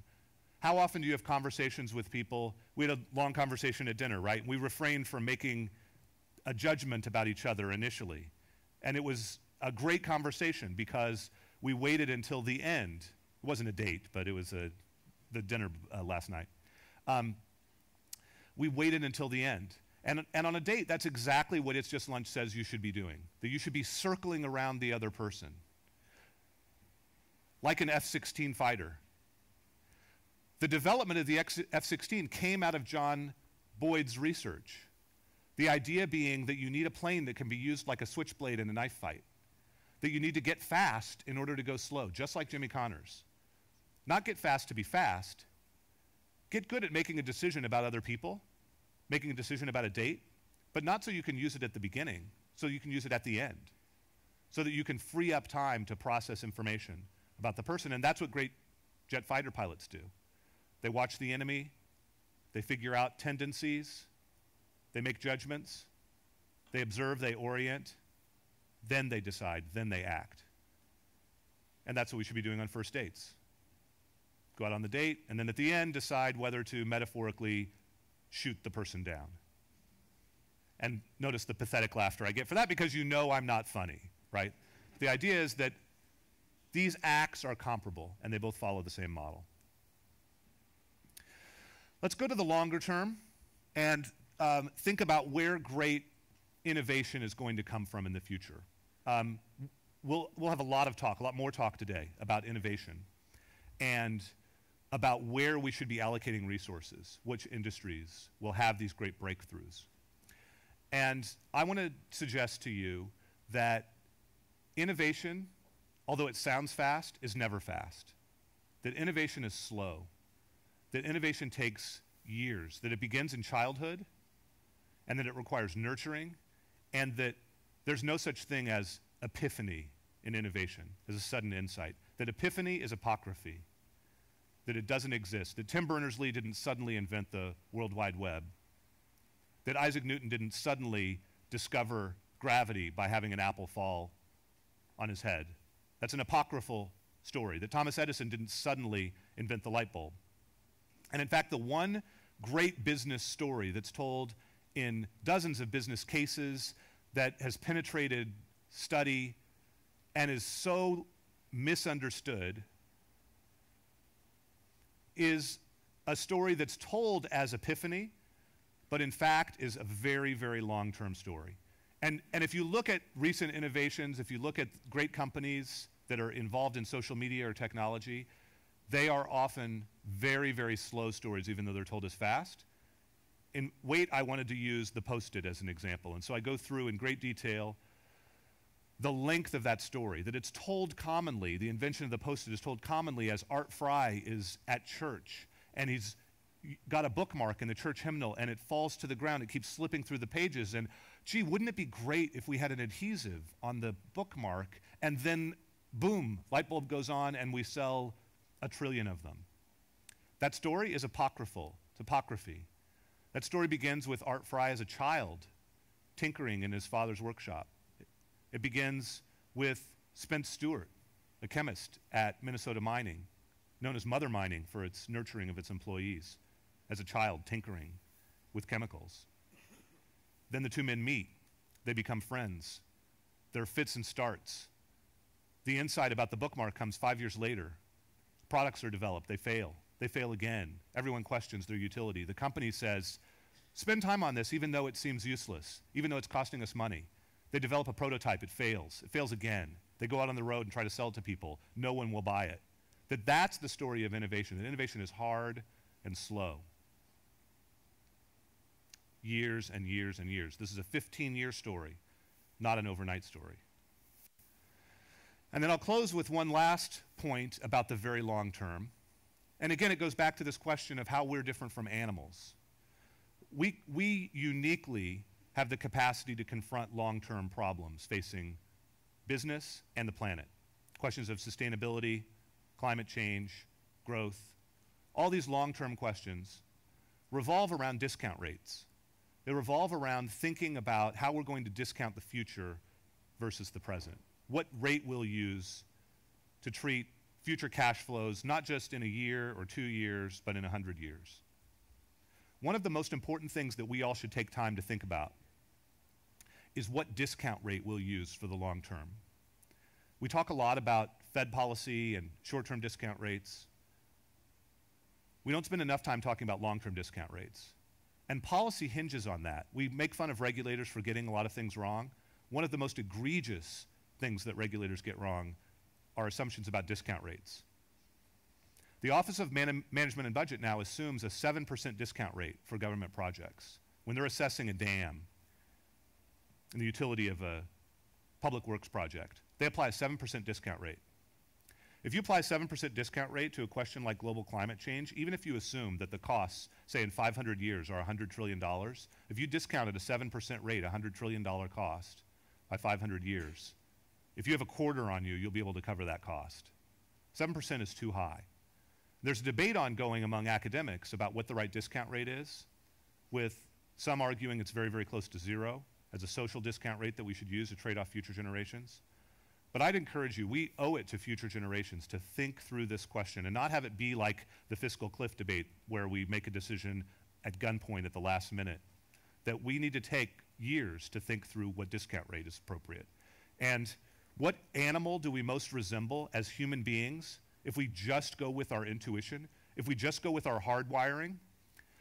How often do you have conversations with people? We had a long conversation at dinner, right? We refrained from making a judgment about each other initially. And it was a great conversation because we waited until the end. It wasn't a date, but it was the dinner last night. We waited until the end. And on a date, that's exactly what It's Just Lunch says you should be doing, that you should be circling around the other person, like an F-16 fighter. The development of the F-16 came out of John Boyd's research. The idea being that you need a plane that can be used like a switchblade in a knife fight, that you need to get fast in order to go slow, just like Jimmy Connors. Not get fast to be fast. Get good at making a decision about other people, making a decision about a date, but not so you can use it at the beginning, so you can use it at the end, so that you can free up time to process information about the person. And that's what great jet fighter pilots do. They watch the enemy, they figure out tendencies, they make judgments, they observe, they orient, then they decide, then they act. And that's what we should be doing on first dates. Go out on the date, and then at the end, decide whether to metaphorically shoot the person down. And notice the pathetic laughter I get for that because you know I'm not funny, right? The idea is that these acts are comparable, and they both follow the same model. Let's go to the longer term and think about where great innovation is going to come from in the future. We'll have a lot more talk today about innovation and about where we should be allocating resources, which industries will have these great breakthroughs. And I want to suggest to you that innovation, although it sounds fast, is never fast. That innovation is slow. That innovation takes years, that it begins in childhood, and that it requires nurturing, and that there's no such thing as epiphany in innovation, as a sudden insight. That epiphany is apocryphy, that it doesn't exist, that Tim Berners-Lee didn't suddenly invent the World Wide Web, that Isaac Newton didn't suddenly discover gravity by having an apple fall on his head. That's an apocryphal story, that Thomas Edison didn't suddenly invent the light bulb. And in fact, the one great business story that's told in dozens of business cases that has penetrated study and is so misunderstood is a story that's told as epiphany, but in fact is a very, very long-term story. And if you look at recent innovations, if you look at great companies that are involved in social media or technology, they are often very, very slow stories, even though they're told as fast. In Wait, I wanted to use the Post-it as an example. And so I go through in great detail the length of that story, that it's told commonly, the invention of the Post-it is told commonly as Art Fry is at church, and he's got a bookmark in the church hymnal, and it falls to the ground. It keeps slipping through the pages, and gee, wouldn't it be great if we had an adhesive on the bookmark, and then, boom, light bulb goes on, and we sell 1 trillion of them. That story is apocryphal. It's apocryphy. That story begins with Art Fry as a child tinkering in his father's workshop. It begins with Spence Stewart, a chemist at Minnesota Mining, known as Mother Mining for its nurturing of its employees, as a child tinkering with chemicals. Then the two men meet. They become friends. There are fits and starts. The insight about the bookmark comes 5 years later. Products are developed. They fail. They fail again. Everyone questions their utility. The company says, spend time on this even though it seems useless, even though it's costing us money. They develop a prototype. It fails. It fails again. They go out on the road and try to sell it to people. No one will buy it. That's the story of innovation. That innovation is hard and slow. Years and years and years. This is a 15-year story, not an overnight story. And then I'll close with one last point about the very long term. And again, it goes back to this question of how we're different from animals. We uniquely have the capacity to confront long-term problems facing business and the planet. Questions of sustainability, climate change, growth, all these long-term questions revolve around discount rates. They revolve around thinking about how we're going to discount the future versus the present. What rate we'll use to treat future cash flows, not just in a year or 2 years, but in 100 years. One of the most important things that we all should take time to think about is what discount rate we'll use for the long term. We talk a lot about Fed policy and short-term discount rates. We don't spend enough time talking about long-term discount rates. And policy hinges on that. We make fun of regulators for getting a lot of things wrong. One of the most egregious things that regulators get wrong are assumptions about discount rates. The Office of Management and Budget now assumes a 7% discount rate for government projects when they're assessing a dam and the utility of a public works project. They apply a 7% discount rate. If you apply a 7% discount rate to a question like global climate change, even if you assume that the costs, say in 500 years, are $100 trillion, if you discounted a 7% rate, $100 trillion cost by 500 years, if you have a quarter on you, you'll be able to cover that cost. 7% is too high. There's a debate ongoing among academics about what the right discount rate is, with some arguing it's very, very close to zero as a social discount rate that we should use to trade off future generations. But I'd encourage you, we owe it to future generations to think through this question and not have it be like the fiscal cliff debate where we make a decision at gunpoint at the last minute. That we need to take years to think through what discount rate is appropriate. And what animal do we most resemble as human beings if we just go with our intuition, if we just go with our hardwiring?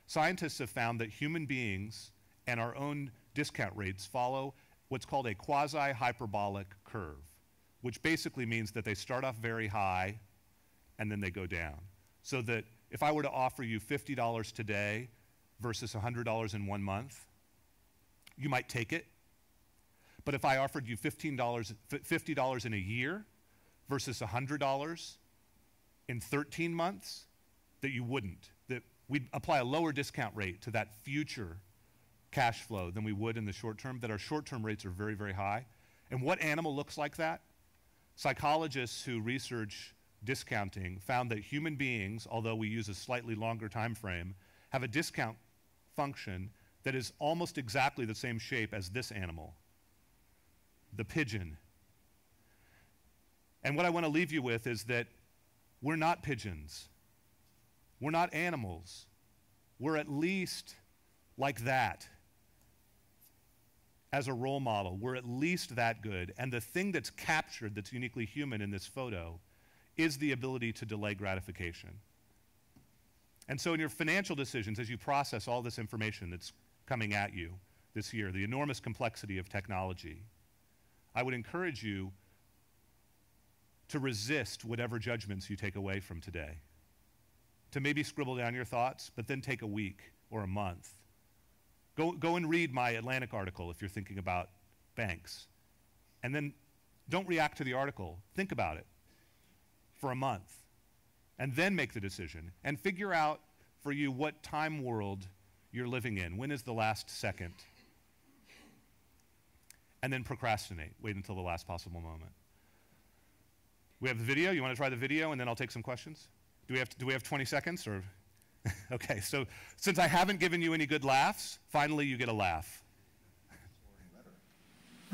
Scientists have found that human beings and our own discount rates follow what's called a quasi-hyperbolic curve, which basically means that they start off very high and then they go down. So that if I were to offer you $50 today versus $100 in 1 month, you might take it. But if I offered you $50 in a year versus $100 in 13 months, that you wouldn't. That we'd apply a lower discount rate to that future cash flow than we would in the short term, that our short-term rates are very, very high. And what animal looks like that? Psychologists who research discounting found that human beings, although we use a slightly longer time frame, have a discount function that is almost exactly the same shape as this animal, the pigeon. And what I want to leave you with is that we're not pigeons. We're not animals. We're at least like that. As a role model, we're at least that good. And the thing that's captured that's uniquely human in this photo is the ability to delay gratification. And so in your financial decisions, as you process all this information that's coming at you this year, the enormous complexity of technology, I would encourage you to resist whatever judgments you take away from today. To maybe scribble down your thoughts, but then take a week or a month. Go and read my Atlantic article if you're thinking about banks. And then don't react to the article. Think about it for a month. And then make the decision. And figure out for you what time world you're living in. When is the last second? And then procrastinate. Wait until the last possible moment. We have the video. You want to try the video and then I'll take some questions? Do we have 20 seconds or? Okay, so since I haven't given you any good laughs, finally you get a laugh.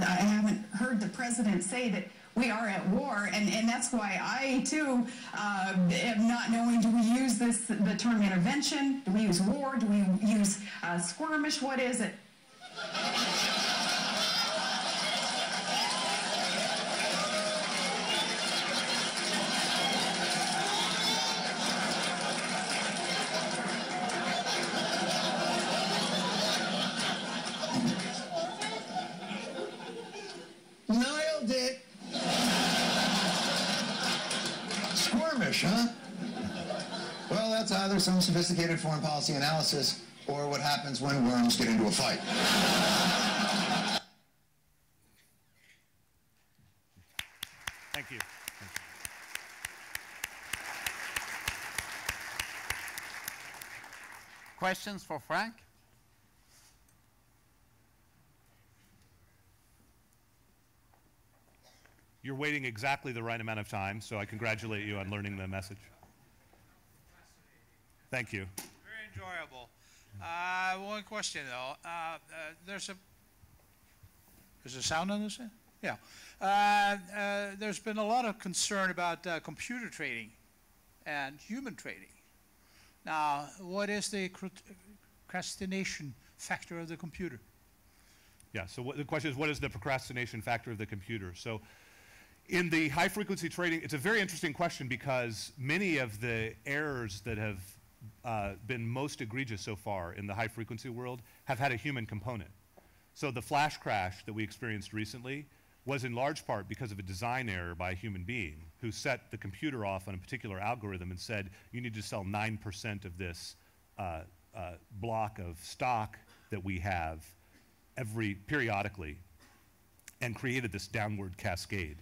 I haven't heard the president say that we are at war, and that's why I, too, am not knowing, do we use the term intervention? Do we use war? Do we use skirmish? What is it? Nailed it. Skirmish, huh? Well, that's either some sophisticated foreign policy analysis or what happens when worms get into a fight. Thank you. questions for Frank? You're waiting exactly the right amount of time, so I congratulate you on learning the message. Thank you. Very enjoyable. One question though. There's a sound on this? Yeah. There's been a lot of concern about computer trading and human trading. Now, what is the procrastination factor of the computer? Yeah, so the question is, what is the procrastination factor of the computer? So in the high-frequency trading, it's a very interesting question because many of the errors that have been most egregious so far in the high-frequency world have had a human component. So the flash crash that we experienced recently was in large part because of a design error by a human being who set the computer off on a particular algorithm and said, you need to sell 9% of this block of stock that we have periodically, and created this downward cascade.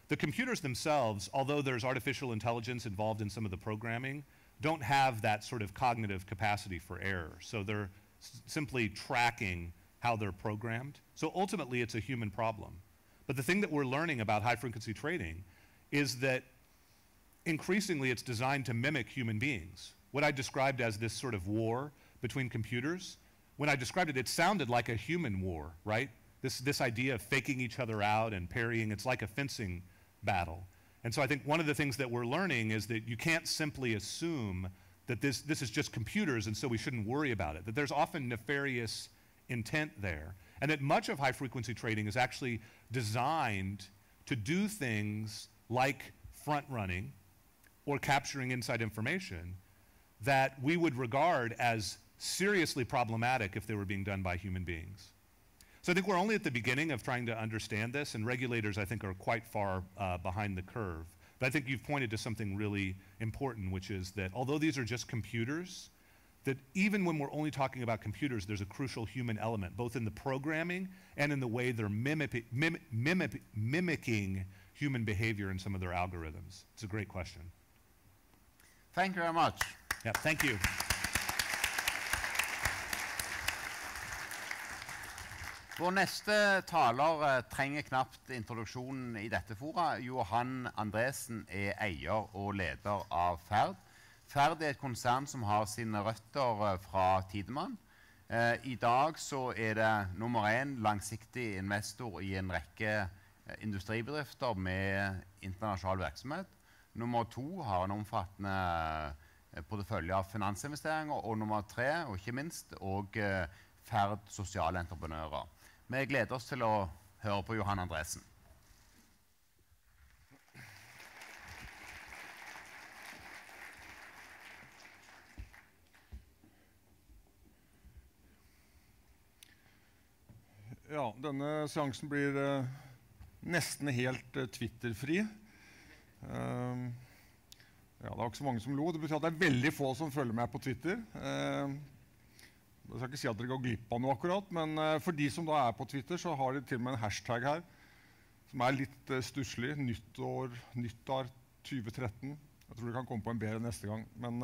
The computers themselves, although there's artificial intelligence involved in some of the programming, don't have that sort of cognitive capacity for error. So they're simply tracking how they're programmed. So ultimately, it's a human problem. But the thing that we're learning about high-frequency trading is that increasingly it's designed to mimic human beings. What I described as this sort of war between computers, when I described it, it sounded like a human war, right? This idea of faking each other out and parrying, it's like a fencing battle. And so I think one of the things that we're learning is that you can't simply assume that this is just computers and so we shouldn't worry about it, that there's often nefarious intent there, and that much of high-frequency trading is actually designed to do things like front-running or capturing inside information that we would regard as seriously problematic if they were being done by human beings. So I think we're only at the beginning of trying to understand this, and regulators, I think, are quite far behind the curve. But I think you've pointed to something really important, which is that although these are just computers, that even when we're only talking about computers, there's a crucial human element, both in the programming and in the way they're mimicking human behavior in some of their algorithms. It's a great question. Thank you very much. Yeah, thank you. Vår neste taler trenger knapt introduksjonen I dette fora. Johan Andresen eier og leder av Ferd. Ferd et konsern som har sine røtter fra Tidemann. I dag så det nummer 1 langsiktig investor I en rekke industribedrifter med internasjonal virksomhet. Nummer 2 har en omfattende portefølje av finansinvesteringer. Og nummer 3, og ikke minst, og Ferd sosiale entreprenører. Vi gleder oss til å høre på Johan Andresen. Ja, denne seansen blir nesten helt Twitter-fri. Ja, det var ikke så mange som lo. Det betyr at det veldig få som følger meg på Twitter. Jeg skal ikke si at dere går glipp av noe akkurat, men for de som da på Twitter, så har de til og med en hashtag her, som litt stusslig, nyttår 2013. Jeg tror dere kan komme på en bedre neste gang. Men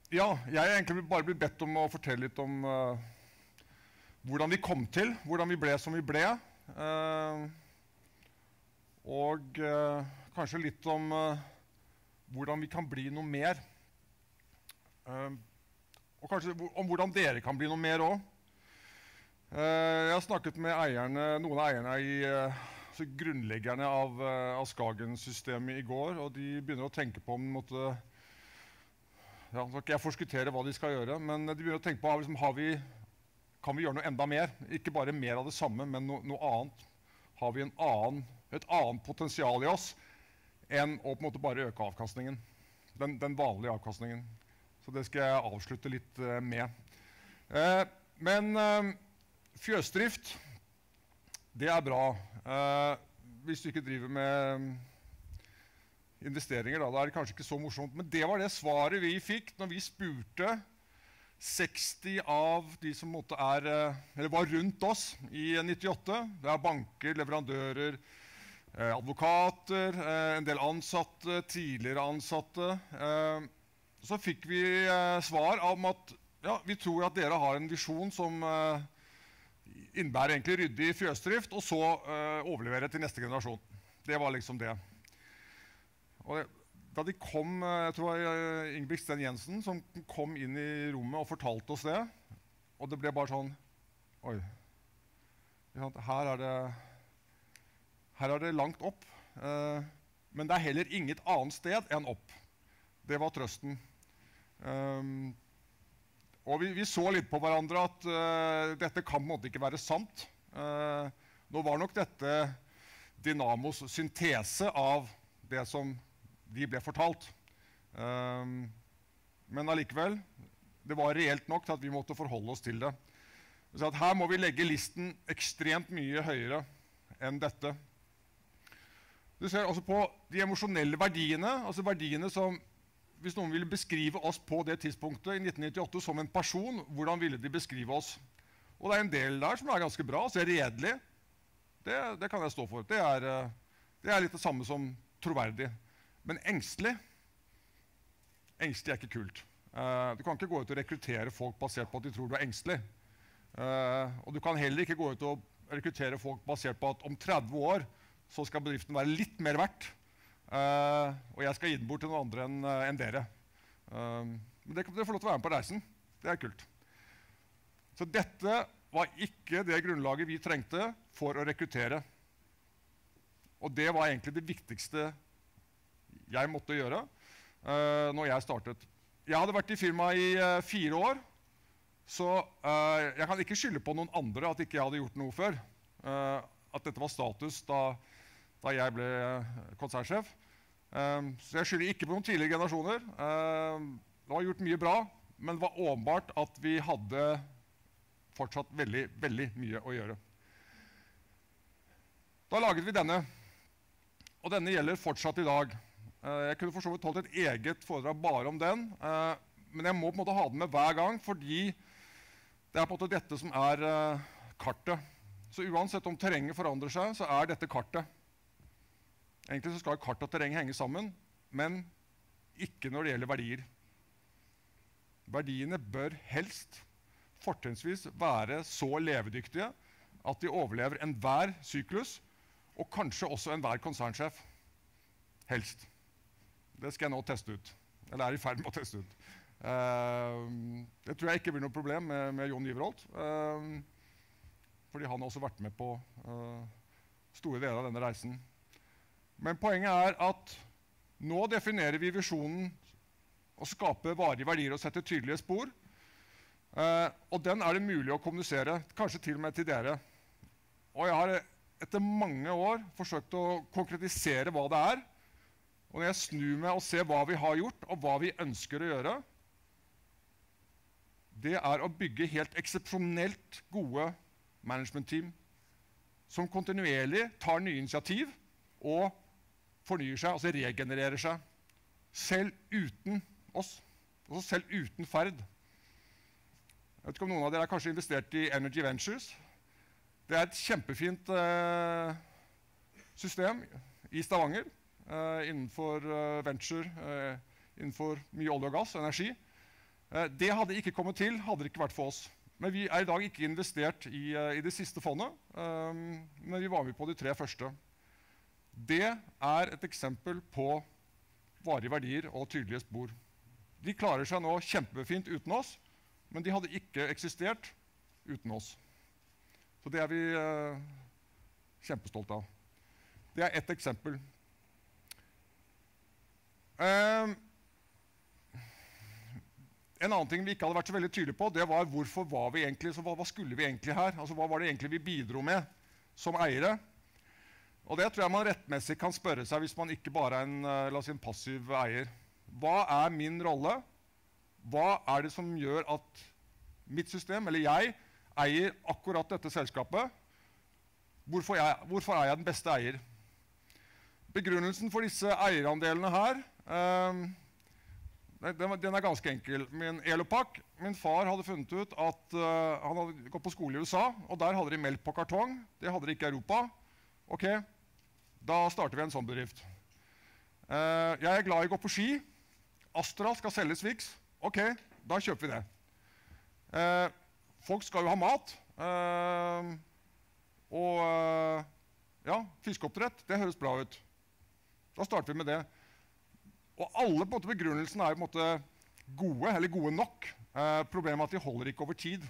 ja, jeg egentlig bare blitt bedt om å fortelle litt om hvordan vi kom til, hvordan vi ble som vi ble, og kanskje litt om hvordan vi kan bli noe mer. Og kanskje om hvordan dere kan bli noe mer også. Jeg har snakket med noen av eierne grunnleggerne av SKAGENs-systemet I går, og de begynner å tenke på om de måtte, ja, skal ikke jeg forskuttere hva de skal gjøre, men de begynner å tenke på liksom, kan vi gjøre noe enda mer? Ikke bare mer av det samme, men noe annet. Har vi et annet potensial I oss enn å på en måte bare øke avkastningen, den vanlige avkastningen. Så det skal jeg avslutte litt med. Men fjøsdrift, det bra. Hvis du ikke driver med investeringer, da det kanskje ikke så morsomt. Men det var det svaret vi fikk når vi spurte 60 av de som var rundt oss I 98. Det banker, leverandører, advokater, en del ansatte, tidligere ansatte, så fikk vi svar om at ja, vi tror at dere har en visjon som innebærer egentlig ryddig fjøsdrift, og så overlevere til neste generasjon. Det var liksom det. Og da de kom, jeg tror det var Ingebrigt Jensen som kom inn i rommet og fortalte oss det, og det ble bare sånn, oi, her er det langt opp, men det er heller inget annet sted enn opp. Det var trøsten. Og vi så litt på hverandre at dette kan på en måte ikke være sant. Nå var nok dette Dynamos syntese av det som de ble fortalt. Men allikevel, det var reelt nok til at vi måtte forholde oss til det. Så at her må vi legge listen ekstremt mye høyere enn dette. Du ser også på de emosjonelle verdiene, altså verdiene som, hvis noen ville beskrive oss på det tidspunktet i 1998 som en person, hvordan ville de beskrive oss? Og det er en del der som er ganske bra, så er redelig. Det kan jeg stå for. Det er litt det samme som troverdig. Men engstelig er ikke kult. Du kan ikke gå ut og rekruttere folk basert på at de tror du er engstelig. Og du kan heller ikke gå ut og rekruttere folk basert på at om 30 år så skal bedriften være litt mer verdt, og jeg skal gi den bort til noen andre enn dere. Men dere får lov til å være med på reisen. Det er kult. Så dette var ikke det grunnlaget vi trengte for å rekruttere. Og det var egentlig det viktigste jeg måtte gjøre når jeg startet. Jeg hadde vært i firmaet i 4 år, så jeg kan ikke skylde på noen andre at ikke jeg hadde gjort noe før. At dette var status da jeg ble konsernsjef. Så jeg skylder ikke på noen tidligere generasjoner. Det var gjort mye bra, men det var åpenbart at vi hadde fortsatt veldig, veldig mye å gjøre. Da laget vi denne, og denne gjelder fortsatt i dag. Jeg kunne for så vidt holdt et eget foredrag bare om den, men jeg må på en måte ha den med hver gang, fordi det er på en måte dette som er kartet. Så uansett om terrenget forandrer seg, så er dette kartet. Egentlig så skal kart og terreng henge sammen, men ikke når det gjelder verdier. Verdiene bør helst fortrinnsvis være så levedyktige at de overlever enhver syklus, og kanskje også enhver konsernsjef. Helst. Det skal jeg nå teste ut. Eller er i ferd med å teste ut. Det tror jeg ikke blir noe problem med Jon Giverholt. Fordi han har også vært med på store deler av denne reisen. Men poenget er at nå definerer vi visjonen å skape varige verdier og sette tydelige spor. Og den er det mulig å kommunisere, kanskje til og med til dere. Og jeg har etter mange år forsøkt å konkretisere hva det er. Og når jeg snur meg og ser hva vi har gjort, og hva vi ønsker å gjøre, det er å bygge helt eksepsjonelt gode management-team som kontinuerlig tar nye initiativ og fornyer seg, altså regenererer seg, selv uten oss, altså selv uten ferd. Jeg vet ikke om noen av dere har kanskje investert i Energy Ventures. Det er et kjempefint system i Stavanger, innenfor venture, innenfor mye olje og gass og energi. Det hadde ikke kommet til, hadde det ikke vært for oss. Men vi er i dag ikke investert i det siste fondet, men vi var med på de 3 første. Det er et eksempel på varige verdier og tydelige spor. De klarer seg nå kjempefint uten oss, men de hadde ikke eksistert uten oss. Så det er vi kjempestolte av. Det er ett eksempel. En annen ting vi ikke hadde vært så veldig tydelige på, det var hvorfor var vi egentlig, så hva skulle vi egentlig her? Altså hva var det egentlig vi bidro med som eiere? Og det tror jeg man rettmessig kan spørre seg hvis man ikke bare er en passiv eier. Hva er min rolle? Hva er det som gjør at mitt system, eller jeg, eier akkurat dette selskapet? Hvorfor er jeg den beste eier? Begrunnelsen for disse eierandelene her, den er ganske enkel. Min Elopak, min far hadde funnet ut at han hadde gått på skole i USA, og der hadde de melk på kartong. Det hadde de ikke i Europa. Ok, da starter vi en sånn bedrift. Jeg er glad i å gå på ski. Astra skal selge Swix. Ok, da kjøper vi det. Folk skal jo ha mat. Ja, fiskeoppdrett, det høres bra ut. Da starter vi med det. Og alle på en måte begrunnelsen er på en måte gode, eller gode nok. Problemet er at de holder ikke over tid.